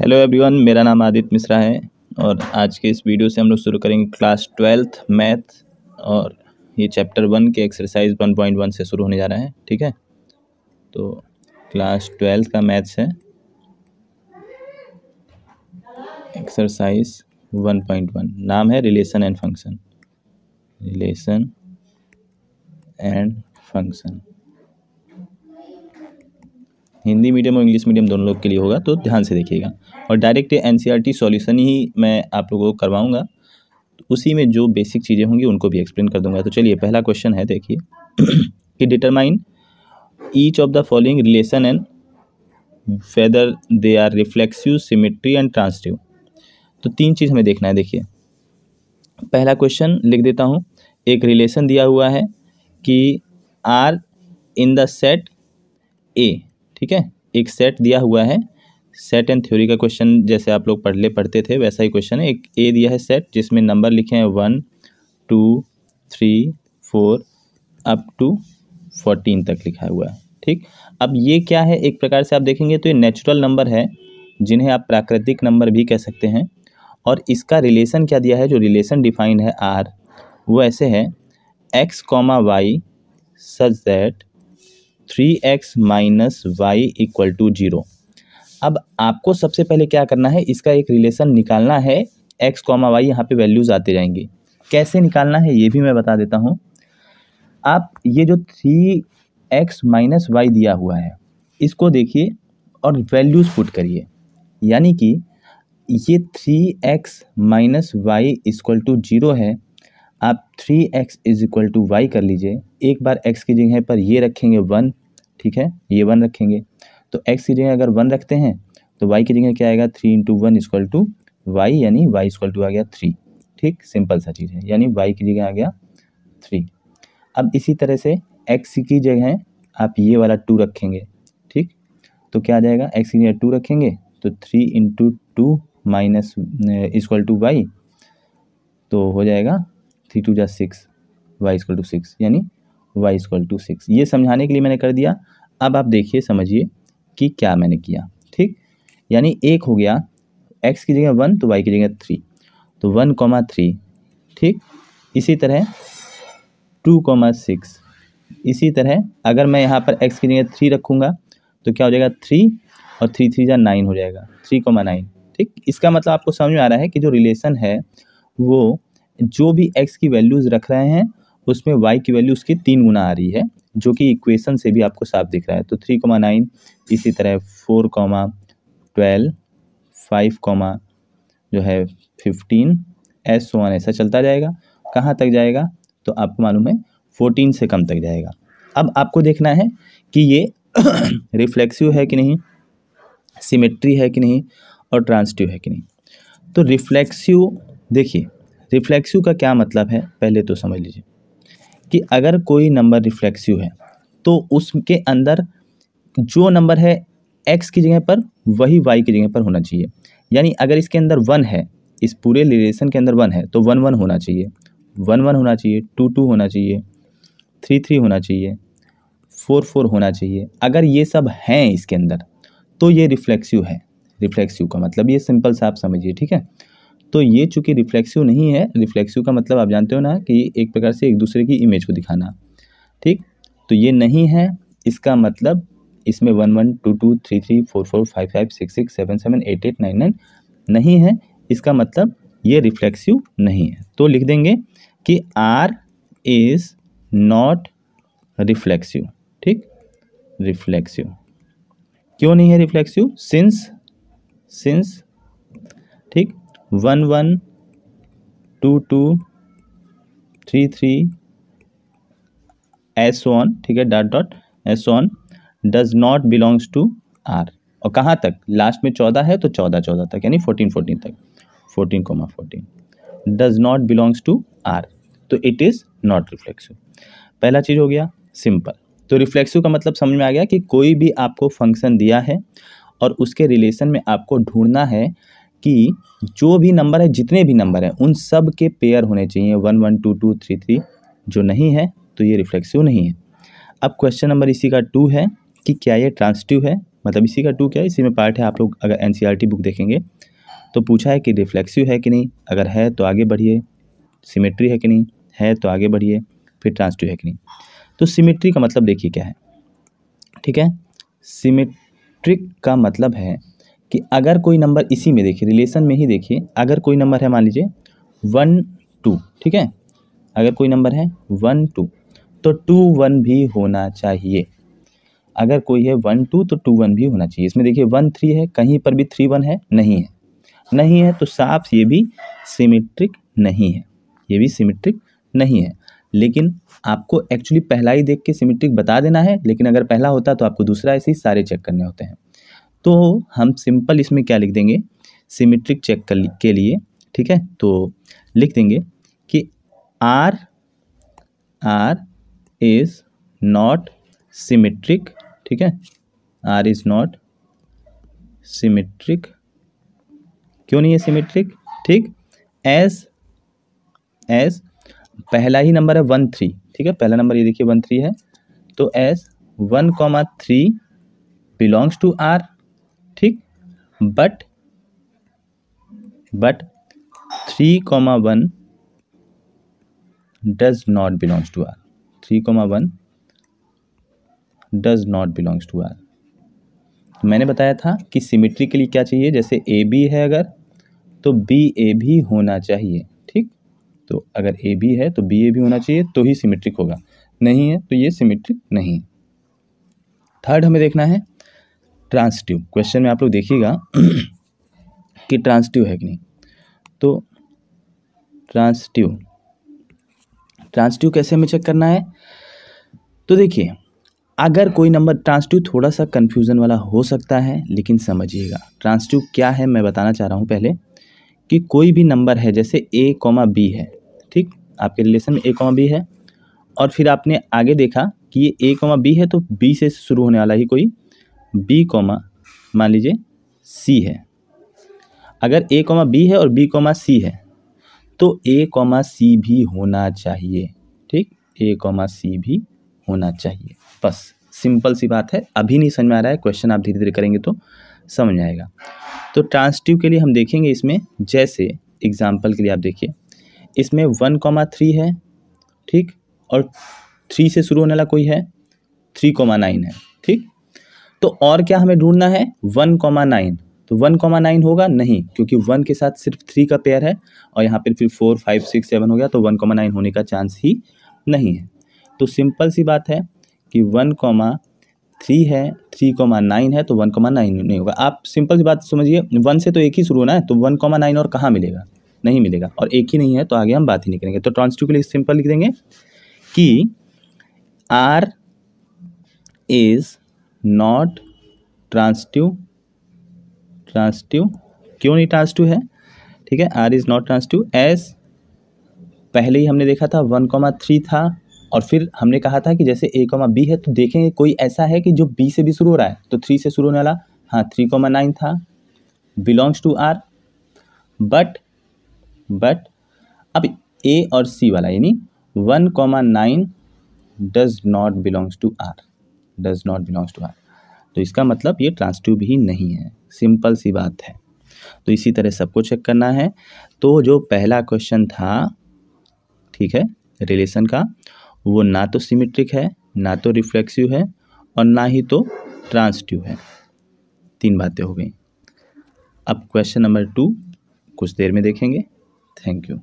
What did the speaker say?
Hello everyone, मेरा नाम आदित्य मिश्रा है और आज के इस वीडियो से हम लोग शुरू करेंगे क्लास 12th मैथ। और ये चैप्टर 1 के एक्सरसाइज 1.1 से शुरू होने जा रहा है। ठीक है, तो क्लास 12th का मैथ्स है एक्सरसाइज 1.1। नाम है relation and function. Relation and function Hindi medium और इंग्लिश मीडियम दोनों लोग के लिए होगा, तो ध्यान से देखिएगा। और डायरेक्ट एनसीईआरटी सॉल्यूशन ही मैं आप लोगों को करवाऊंगा, उसी में जो बेसिक चीज़ें होंगी उनको भी एक्सप्लेन कर दूंगा। तो चलिए, पहला क्वेश्चन है, देखिए कि determine each of the following relation and whether they are reflexive, symmetry and transitive. तो तीन चीज़ हमें देखना है। देखिए, पहला क्वेश्चन लिख देता हूँ। एक रिलेशन दिया हुआ है कि R in the set A. ठीक है, एक सेट दिया हुआ है। सेट एंड थ्योरी का क्वेश्चन जैसे आप लोग पढ़ते थे वैसा ही क्वेश्चन है। एक ए दिया है सेट जिसमें नंबर लिखे हैं 1 2 3 4 अप टू 14 तक लिखा हुआ है। ठीक, अब ये क्या है, एक प्रकार से आप देखेंगे तो ये नेचुरल नंबर है जिन्हें आप प्राकृतिक नंबर भी कह सकते हैं। और इसका रिलेशन क्या दिया है, जो रिलेशन डिफाइंड है आर, वो ऐसे है x, y such that 3x minus y equal to 0। अब आपको सबसे पहले क्या करना है, इसका एक रिलेशन निकालना है। x, y यहाँ पे वैल्यूज़ आते जाएंगी। कैसे निकालना है ये भी मैं बता देता हूँ। आप ये जो 3x माइनस वाई दिया हुआ है इसको देखिए और वैल्यूज़ पुट करिए। यानी कि ये 3x minus y equal to 0 है। आप 3x is equal to Y कर लीजिए। एक बार x की जगह पर ये रखेंगे 1। ठीक है, ये 1 रखेंगे तो x की जगह अगर 1 रखते हैं तो y की जगह क्या आएगा, 3 इंटू 1 इक्वल टू वाई, यानी y इक्वल टू आ गया 3। ठीक, सिंपल सा चीज़ है, यानी y की जगह आ गया 3। अब इसी तरह से x की जगह आप ये वाला 2 रखेंगे। ठीक, तो क्या आ जाएगा, x की जगह 2 रखेंगे तो 3 into 2 minus equal to y, तो हो जाएगा 3 2 जा 6, y इक्वल टू 6, यानी y इक्वल टू 6। ये समझाने के लिए मैंने कर दिया। अब आप देखिए, समझिए कि क्या मैंने किया। ठीक, यानी एक हो गया x की जगह 1 तो y की जगह 3, तो 1,3। ठीक, इसी तरह 2,6। इसी तरह अगर मैं यहाँ पर x की जगह 3 रखूँगा तो क्या हो जाएगा, 3 और 3 3 जा 9 हो जाएगा, 3,9। ठीक, इसका मतलब आपको समझ में आ रहा है कि जो रिलेशन है वो जो भी x की वैल्यूज़ रख रहे हैं उसमें y की वैल्यू उसकी 3 गुना आ रही है, जो कि इक्वेशन से भी आपको साफ दिख रहा है। तो 3,9, इसी तरह 4,12, 5, जो है 15, S1 ऐसा चलता जाएगा। कहाँ तक जाएगा तो आपको मालूम है 14 से कम तक जाएगा। अब आपको देखना है कि ये रिफ्लेक्सिव है कि नहीं, सिमेट्री है कि नहीं, और ट्रांसिटिव है कि नहीं। तो रिफ्लेक्सिव, देखिए रिफ्लेक्सिव का क्या मतलब है पहले तो समझ लीजिए कि अगर कोई नंबर रिफ्लेक्सिव है तो उसके अंदर जो नंबर है x की जगह पर वही y की जगह पर होना चाहिए। यानी अगर इसके अंदर 1 है, इस पूरे रिलेशन के अंदर 1 है तो 1 1 होना चाहिए, 1 1 होना चाहिए, 2 2 होना चाहिए, 3 3 होना चाहिए, 4 4 होना चाहिए। अगर ये सब हैं इसके अंदर तो ये रिफ्लेक्सिव है। रिफ्लेक्सिव का मतलब ये सिंपल सा आप समझिए। ठीक है, तो ये चूंकि रिफ्लेक्सिव नहीं है, रिफ्लेक्सिव का मतलब आप जानते हो ना कि एक प्रकार से एक दूसरे की इमेज को दिखाना। ठीक, तो ये नहीं है, इसका मतलब इसमें 1 1 2 2 3 3 4 4 5 5 6 6 7 7 8 8 9 9 नहीं है, इसका मतलब ये रिफ्लेक्सिव नहीं है। तो लिख देंगे कि R इज नॉट रिफ्लेक्सिव। ठीक, रिफ्लेक्सिव क्यों नहीं है रिफ्लेक्सिव, सिंस ठीक 1 1 2 2 3 3 S1, ठीक है, dot dot S1 does not belongs to R। और कहाँ तक, लास्ट में 14 है तो 14 14 तक, यानी 14 14 तक, 14,14 does not belongs to R, तो इट इज़ नॉट रिफ्लेक्सिव। पहला चीज़ हो गया सिंपल। तो रिफ्लेक्सिव का मतलब समझ में आ गया कि कोई भी आपको फंक्शन दिया है और उसके रिलेशन में आपको ढूंढना है कि जो भी नंबर है, जितने भी नंबर हैं उन सब के पेयर होने चाहिए, 1 1 2 2 3 3। जो नहीं है तो ये रिफ्लेक्सिव नहीं है। अब क्वेश्चन नंबर इसी का 2 है कि क्या ये ट्रांसिटिव है, मतलब इसी का टू क्या है, इसी में पार्ट है। आप लोग अगर एनसीईआरटी बुक देखेंगे तो पूछा है कि रिफ्लेक्सिव है कि नहीं, अगर है तो आगे बढ़िए, सिमेट्री है कि नहीं, है तो आगे बढ़िए, फिर ट्रांसटिव है कि नहीं। तो सिमेट्री का मतलब देखिए क्या है, ठीक है। सिमेट्रिक का मतलब है कि अगर कोई नंबर इसी में देखिए, रिलेशन में ही देखिए, अगर कोई नंबर है मान लीजिए 1 2, ठीक है, अगर कोई नंबर है 1 2 तो 2 1 भी होना चाहिए। अगर कोई है 1 2 तो 2 1 भी होना चाहिए। इसमें देखिए 1 3 है, कहीं पर भी 3 1 है, नहीं है, नहीं है, तो साफ ये भी सिमेट्रिक नहीं है, ये भी सिमेट्रिक नहीं है। लेकिन आपको एक्चुअली पहला ही देख के सिमेट्रिक बता देना है, लेकिन अगर पहला होता तो आपको दूसरा ऐसे ही सारे चेक करने होते हैं। तो हम सिंपल इसमें क्या लिख देंगे सिमेट्रिक चेक के लिए, ठीक है, तो लिख देंगे कि आर इज नॉट सिमेट्रिक, ठीक है, आर इज नॉट सिमेट्रिक, क्यों नहीं है सिमेट्रिक, ठीक, एज पहला ही नंबर है 1 3, ठीक है, पहला नंबर ये देखिए 1 3 है, तो एज 1 3 बिलोंग्स टू आर, ठीक, but 3 1 does not belongs to R, 3 1 does not belongs to R. मैंने बताया था कि सिमेट्री के लिए क्या चाहिए, जैसे ए बी है अगर तो बी ए भी होना चाहिए, ठीक, तो अगर ए बी है तो बी ए भी होना चाहिए तो ही सिमेट्रिक होगा, नहीं है तो ये सिमेट्रिक नहीं। थर्ड हमें देखना है ट्रांसटिव। क्वेश्चन में आप लोग देखिएगा कि ट्रांसटिव है कि नहीं। तो ट्रांसटिव कैसे हमें चेक करना है, तो देखिए अगर कोई नंबर, ट्रांसटिव थोड़ा सा कन्फ्यूज़न वाला हो सकता है, लेकिन समझिएगा ट्रांसटिव क्या है मैं बताना चाह रहा हूँ पहले, कि कोई भी नंबर है जैसे a, b है, ठीक, आपके रिलेशन में a, b है, और फिर आपने आगे देखा कि ये a, b है तो b से शुरू होने वाला ही कोई b, मान लीजिए c है। अगर a, b है और b, c है तो a, c भी होना चाहिए, ठीक, a, c भी होना चाहिए। बस सिंपल सी बात है। अभी नहीं समझ में आ रहा है, क्वेश्चन आप धीरे धीरे करेंगे तो समझ में आएगा। तो ट्रांसटिव के लिए हम देखेंगे इसमें, जैसे एग्जांपल के लिए आप देखिए इसमें 1 3 है, ठीक, और 3 से शुरू होने वाला कोई है 3 9 है, ठीक, तो और क्या हमें ढूंढना है 1 9, तो 1 9 होगा नहीं, क्योंकि 1 के साथ सिर्फ 3 का पेयर है और यहाँ पर फिर 4 5 6 7 हो गया, तो 1 9 होने का चांस ही नहीं है। तो सिंपल सी बात है कि 1 3 है, 3 9 है, तो 1 9 नहीं होगा। आप सिंपल सी बात समझिए, 1 से तो एक ही शुरू होना है, तो 1 9 और कहाँ मिलेगा, नहीं मिलेगा, और एक ही नहीं है तो आगे हम बात ही नहीं करेंगे। तो ट्रांसटिव के लिए सिंपल लिख देंगे कि आर इज नॉट ट्रांसटिव, क्यों नहीं ट्रांसटिव है, ठीक है, R is not transitive as पहले ही हमने देखा था 1 3 था, और फिर हमने कहा था कि जैसे a, b है तो देखेंगे कोई ऐसा है कि जो b से भी शुरू हो रहा है, तो 3 से शुरू होने वाला, हाँ 3 9 था, बिलोंग्स टू r, बट अब a और c वाला यानी 1 9 does not belongs to r, तो इसका मतलब ये ट्रांसटिव भी नहीं है, सिंपल सी बात है। तो इसी तरह सबको चेक करना है। तो जो पहला क्वेश्चन था, ठीक है, रिलेशन का, वो ना तो सिमेट्रिक है, ना तो रिफ्लेक्सिव है, और ना ही तो ट्रांसटिव है। 3 बातें हो गई। अब क्वेश्चन नंबर 2 कुछ देर में देखेंगे। Thank you.